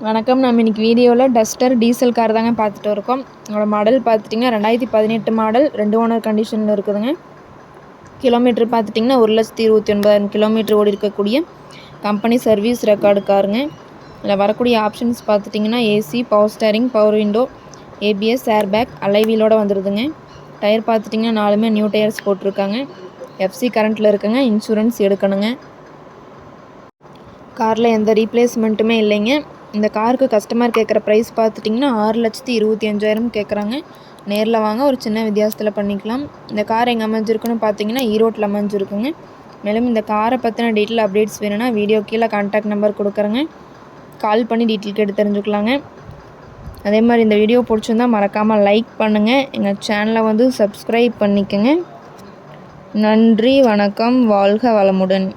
வணக்கம். நம்ம இன்றைக்கி வீடியோவில் டஸ்டர் டீசல் கார் தாங்க பார்த்துட்டு இருக்கோம். அதோட மாடல் பார்த்துட்டிங்கன்னா 2018 மாடல், 2 ஓனர் கண்டிஷனில் இருக்குதுங்க. கிலோமீட்டர் பார்த்துட்டிங்கன்னா 1,29,000 கிலோமீட்டர் ஓடி இருக்கக்கூடிய கம்பெனி சர்வீஸ் ரெக்கார்டு காருங்க. இதில் வரக்கூடிய ஆப்ஷன்ஸ் பார்த்துட்டிங்கன்னா AC, power steering, power window, ABS, airbag, அலைவீலோடு வந்துடுதுங்க. டயர் பார்த்துட்டிங்கன்னா 4மே நியூ டயர்ஸ் போட்டிருக்காங்க. எஃப்சி கரண்ட்டில் இருக்குங்க. இன்சூரன்ஸ் எடுக்கணுங்க. காரில் எந்த ரீப்ளேஸ்மெண்ட்டுமே இல்லைங்க. இந்த காருக்கு கஸ்டமர் கேட்குற ப்ரைஸ் பார்த்துட்டிங்கன்னா 6,25,000 கேட்குறாங்க. நேரில் வாங்க, ஒரு சின்ன வித்தியாசத்தில் பண்ணிக்கலாம். இந்த கார் எங்கே அமைஞ்சிருக்குன்னு பார்த்தீங்கன்னா ஈரோட்டில் அமைஞ்சிருக்குங்க. மேலும் இந்த காரை பற்றின டீட்டெயில் அப்டேட்ஸ் வேணும்னா வீடியோ கீழே கான்டாக்ட் நம்பர் கொடுக்குறேங்க. கால் பண்ணி டீட்டெயில் கேட்டு தெரிஞ்சுக்கலாங்க. அதே மாதிரி இந்த வீடியோ பிடிச்சிருந்தால் மறக்காமல் லைக் பண்ணுங்கள். எங்கள் சேனலை சப்ஸ்கிரைப் பண்ணிக்கோங்க. நன்றி, வணக்கம், வாழ்க வளமுடன்.